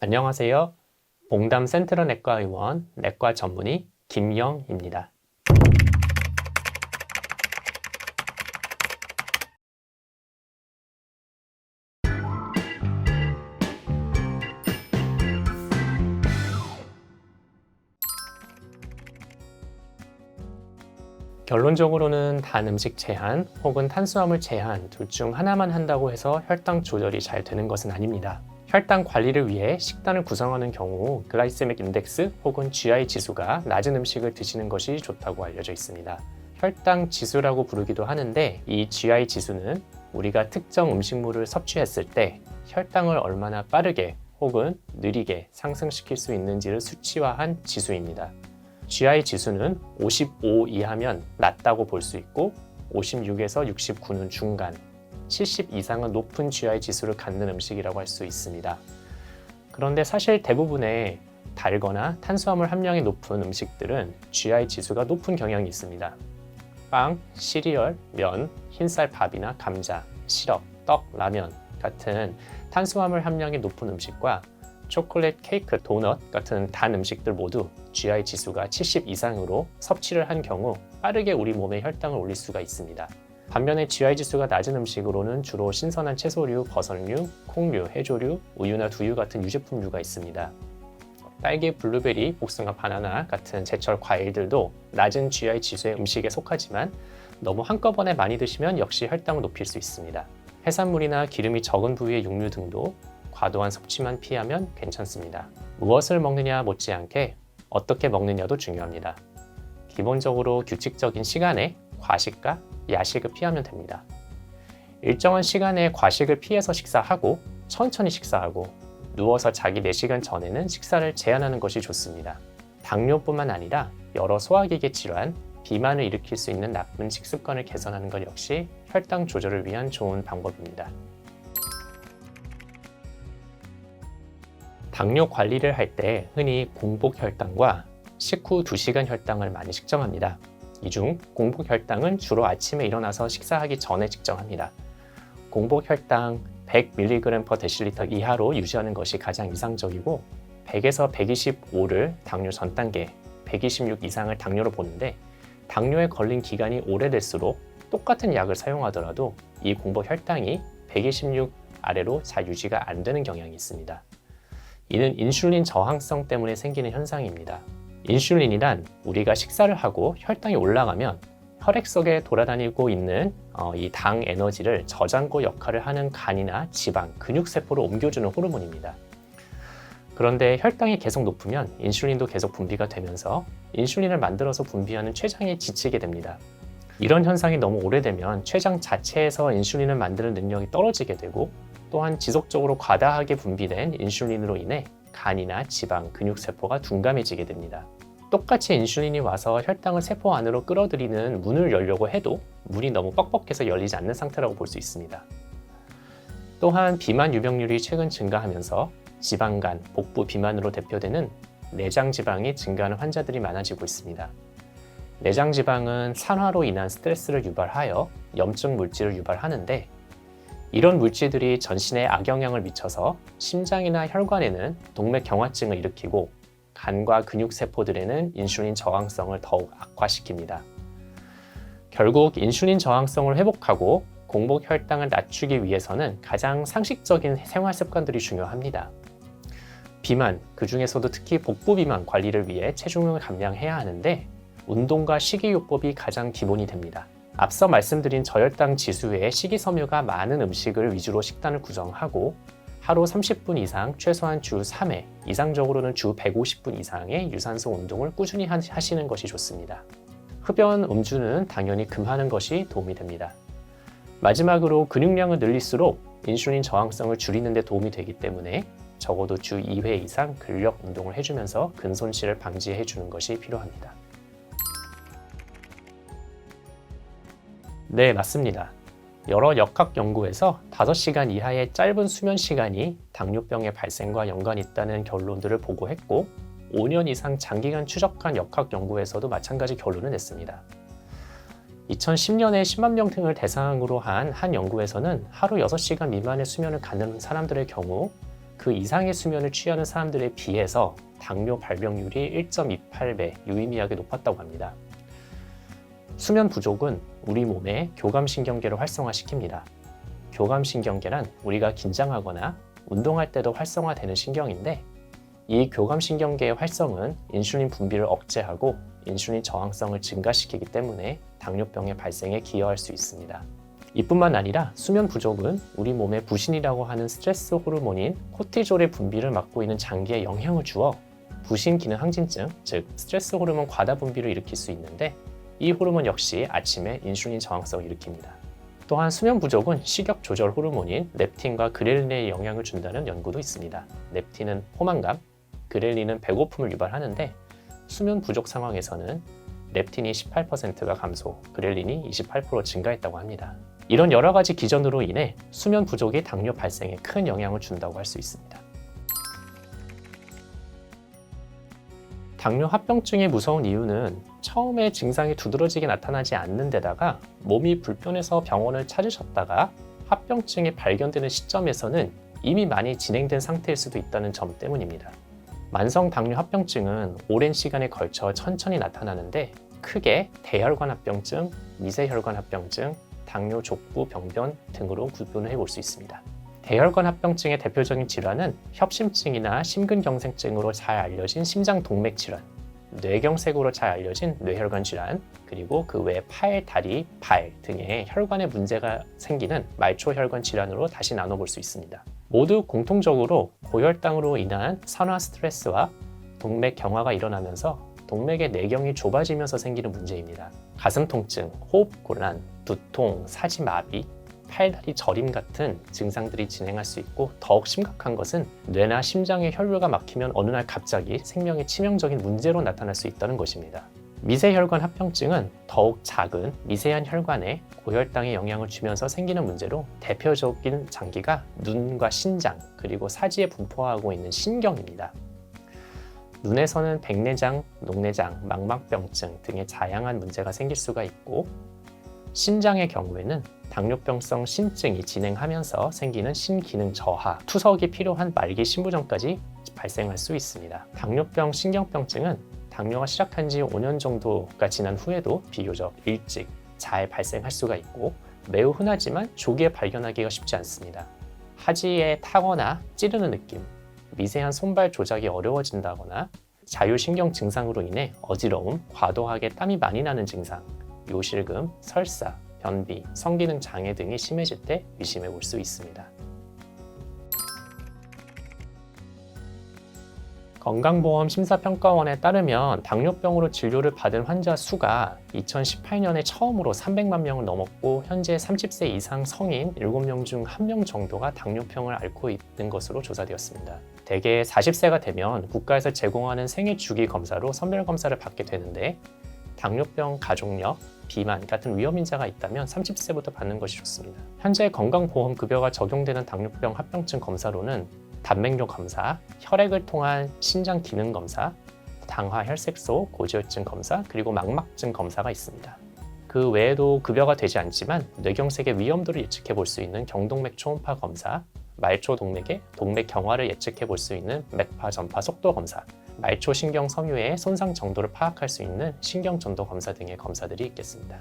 안녕하세요. 봉담 센트럴 내과 의원, 내과 전문의 김영입니다. 결론적으로는 단 음식 제한 혹은 탄수화물 제한 둘 중 하나만 한다고 해서 혈당 조절이 잘 되는 것은 아닙니다. 혈당 관리를 위해 식단을 구성하는 경우 글라이세믹 인덱스 혹은 GI 지수가 낮은 음식을 드시는 것이 좋다고 알려져 있습니다. 혈당 지수라고 부르기도 하는데 이 GI 지수는 우리가 특정 음식물을 섭취했을 때 혈당을 얼마나 빠르게 혹은 느리게 상승시킬 수 있는지를 수치화한 지수입니다. GI 지수는 55 이하면 낮다고 볼 수 있고 56에서 69는 중간, 70 이상은 높은 GI 지수를 갖는 음식이라고 할 수 있습니다. 그런데 사실 대부분의 달거나 탄수화물 함량이 높은 음식들은 GI 지수가 높은 경향이 있습니다. 빵, 시리얼, 면, 흰쌀 밥이나 감자, 시럽, 떡, 라면 같은 탄수화물 함량이 높은 음식과 초콜릿, 케이크, 도넛 같은 단 음식들 모두 GI 지수가 70 이상으로 섭취를 한 경우 빠르게 우리 몸의 혈당을 올릴 수가 있습니다. 반면에 GI 지수가 낮은 음식으로는 주로 신선한 채소류, 버섯류, 콩류, 해조류, 우유나 두유 같은 유제품류가 있습니다. 딸기, 블루베리, 복숭아, 바나나 같은 제철 과일들도 낮은 GI 지수의 음식에 속하지만 너무 한꺼번에 많이 드시면 역시 혈당을 높일 수 있습니다. 해산물이나 기름이 적은 부위의 육류 등도 과도한 섭취만 피하면 괜찮습니다. 무엇을 먹느냐 못지않게 어떻게 먹느냐도 중요합니다. 기본적으로 규칙적인 시간에 과식과 야식을 피하면 됩니다. 일정한 시간에 과식을 피해서 식사하고 천천히 식사하고 누워서 자기 4시간 전에는 식사를 제한하는 것이 좋습니다. 당뇨뿐만 아니라 여러 소화기계 질환, 비만을 일으킬 수 있는 나쁜 식습관을 개선하는 것 역시 혈당 조절을 위한 좋은 방법입니다. 당뇨 관리를 할 때 흔히 공복 혈당과 식후 2시간 혈당을 많이 측정합니다. 이 중 공복 혈당은 주로 아침에 일어나서 식사하기 전에 측정합니다. 공복 혈당 100mg/dL 이하로 유지하는 것이 가장 이상적이고 100에서 125를 당뇨 전 단계, 126 이상을 당뇨로 보는데 당뇨에 걸린 기간이 오래될수록 똑같은 약을 사용하더라도 이 공복 혈당이 126 아래로 잘 유지가 안 되는 경향이 있습니다. 이는 인슐린 저항성 때문에 생기는 현상입니다. 인슐린이란 우리가 식사를 하고 혈당이 올라가면 혈액 속에 돌아다니고 있는 이 당 에너지를 저장고 역할을 하는 간이나 지방, 근육세포로 옮겨주는 호르몬입니다. 그런데 혈당이 계속 높으면 인슐린도 계속 분비가 되면서 인슐린을 만들어서 분비하는 췌장이 지치게 됩니다. 이런 현상이 너무 오래되면 췌장 자체에서 인슐린을 만드는 능력이 떨어지게 되고 또한 지속적으로 과다하게 분비된 인슐린으로 인해 간이나 지방, 근육세포가 둔감해지게 됩니다. 똑같이 인슐린이 와서 혈당을 세포 안으로 끌어들이는 문을 열려고 해도 문이 너무 뻑뻑해서 열리지 않는 상태라고 볼 수 있습니다. 또한 비만 유병률이 최근 증가하면서 지방간, 복부 비만으로 대표되는 내장 지방이 증가하는 환자들이 많아지고 있습니다. 내장 지방은 산화로 인한 스트레스를 유발하여 염증 물질을 유발하는데 이런 물질들이 전신에 악영향을 미쳐서 심장이나 혈관에는 동맥경화증을 일으키고 간과 근육세포들에는 인슐린 저항성을 더욱 악화시킵니다. 결국 인슐린 저항성을 회복하고 공복 혈당을 낮추기 위해서는 가장 상식적인 생활 습관들이 중요합니다. 비만, 그 중에서도 특히 복부 비만 관리를 위해 체중을 감량해야 하는데 운동과 식이요법이 가장 기본이 됩니다. 앞서 말씀드린 저혈당 지수 외에 식이섬유가 많은 음식을 위주로 식단을 구성하고 하루 30분 이상 최소한 주 3회, 이상적으로는 주 150분 이상의 유산소 운동을 꾸준히 하시는 것이 좋습니다. 흡연, 음주는 당연히 금하는 것이 도움이 됩니다. 마지막으로 근육량을 늘릴수록 인슐린 저항성을 줄이는 데 도움이 되기 때문에 적어도 주 2회 이상 근력 운동을 해주면서 근손실을 방지해 주는 것이 필요합니다. 네, 맞습니다. 여러 역학 연구에서 5시간 이하의 짧은 수면 시간이 당뇨병의 발생과 연관이 있다는 결론들을 보고했고 5년 이상 장기간 추적한 역학 연구에서도 마찬가지 결론을 냈습니다. 2010년에 10만 명 등을 대상으로 한 연구에서는 하루 6시간 미만의 수면을 갖는 사람들의 경우 그 그 이상의 수면을 취하는 사람들에 비해서 당뇨 발병률이 1.28배 유의미하게 높았다고 합니다. 수면 부족은 우리 몸의 교감신경계를 활성화시킵니다. 교감신경계란 우리가 긴장하거나 운동할 때도 활성화되는 신경인데, 이 교감신경계의 활성은 인슐린 분비를 억제하고 인슐린 저항성을 증가시키기 때문에 당뇨병의 발생에 기여할 수 있습니다. 이뿐만 아니라 수면 부족은 우리 몸의 부신이라고 하는 스트레스 호르몬인 코티졸의 분비를 막고 있는 장기에 영향을 주어 부신 기능 항진증, 즉 스트레스 호르몬 과다 분비를 일으킬 수 있는데, 이 호르몬 역시 아침에 인슐린 저항성을 일으킵니다. 또한 수면 부족은 식욕 조절 호르몬인 렙틴과 그렐린에 영향을 준다는 연구도 있습니다. 렙틴은 포만감, 그렐린은 배고픔을 유발하는데, 수면 부족 상황에서는 렙틴이 18%가 감소, 그렐린이 28% 증가했다고 합니다. 이런 여러 가지 기전으로 인해 수면 부족이 당뇨 발생에 큰 영향을 준다고 할 수 있습니다. 당뇨 합병증의 무서운 이유는 처음에 증상이 두드러지게 나타나지 않는 데다가 몸이 불편해서 병원을 찾으셨다가 합병증이 발견되는 시점에서는 이미 많이 진행된 상태일 수도 있다는 점 때문입니다. 만성 당뇨 합병증은 오랜 시간에 걸쳐 천천히 나타나는데, 크게 대혈관 합병증, 미세혈관 합병증, 당뇨 족부 병변 등으로 구분을 해볼 수 있습니다. 대혈관 합병증의 대표적인 질환은 협심증이나 심근경색증으로 잘 알려진 심장 동맥 질환, 뇌경색으로 잘 알려진 뇌혈관 질환, 그리고 그 외 팔, 다리, 발 등의 혈관에 문제가 생기는 말초혈관 질환으로 다시 나눠볼 수 있습니다. 모두 공통적으로 고혈당으로 인한 산화 스트레스와 동맥 경화가 일어나면서 동맥의 내경이 좁아지면서 생기는 문제입니다. 가슴 통증, 호흡 곤란, 두통, 사지마비, 팔다리 저림 같은 증상들이 진행할 수 있고, 더욱 심각한 것은 뇌나 심장의 혈류가 막히면 어느 날 갑자기 생명에 치명적인 문제로 나타날 수 있다는 것입니다. 미세혈관 합병증은 더욱 작은 미세한 혈관에 고혈당에 영향을 주면서 생기는 문제로, 대표적인 장기가 눈과 신장 그리고 사지에 분포하고 있는 신경입니다. 눈에서는 백내장, 녹내장, 망막병증 등의 다양한 문제가 생길 수가 있고, 신장의 경우에는 당뇨병성 신증이 진행하면서 생기는 신기능 저하, 투석이 필요한 말기 신부전까지 발생할 수 있습니다. 당뇨병 신경병증은 당뇨가 시작한 지 5년 정도가 지난 후에도 비교적 일찍 잘 발생할 수가 있고, 매우 흔하지만 조기에 발견하기가 쉽지 않습니다. 하지에 타거나 찌르는 느낌, 미세한 손발 조작이 어려워진다거나 자율신경 증상으로 인해 어지러움, 과도하게 땀이 많이 나는 증상, 요실금, 설사, 변비, 성기능 장애 등이 심해질 때 의심해 볼 수 있습니다. 건강보험심사평가원에 따르면 당뇨병으로 진료를 받은 환자 수가 2018년에 처음으로 300만 명을 넘었고, 현재 30세 이상 성인 7명 중 1명 정도가 당뇨병을 앓고 있는 것으로 조사되었습니다. 대개 40세가 되면 국가에서 제공하는 생애주기 검사로 선별검사를 받게 되는데, 당뇨병 가족력, 비만 같은 위험인자가 있다면 30세부터 받는 것이 좋습니다. 현재 건강보험급여가 적용되는 당뇨병 합병증 검사로는 단맥류 검사, 혈액을 통한 신장 기능 검사, 당화 혈색소, 고지혈증 검사, 그리고 망막증 검사가 있습니다. 그 외에도 급여가 되지 않지만 뇌경색의 위험도를 예측해 볼 수 있는 경동맥 초음파 검사, 말초 동맥의 동맥 경화를 예측해 볼 수 있는 맥파 전파 속도 검사, 말초 신경 섬유의 손상 정도를 파악할 수 있는 신경 전도 검사 등의 검사들이 있겠습니다.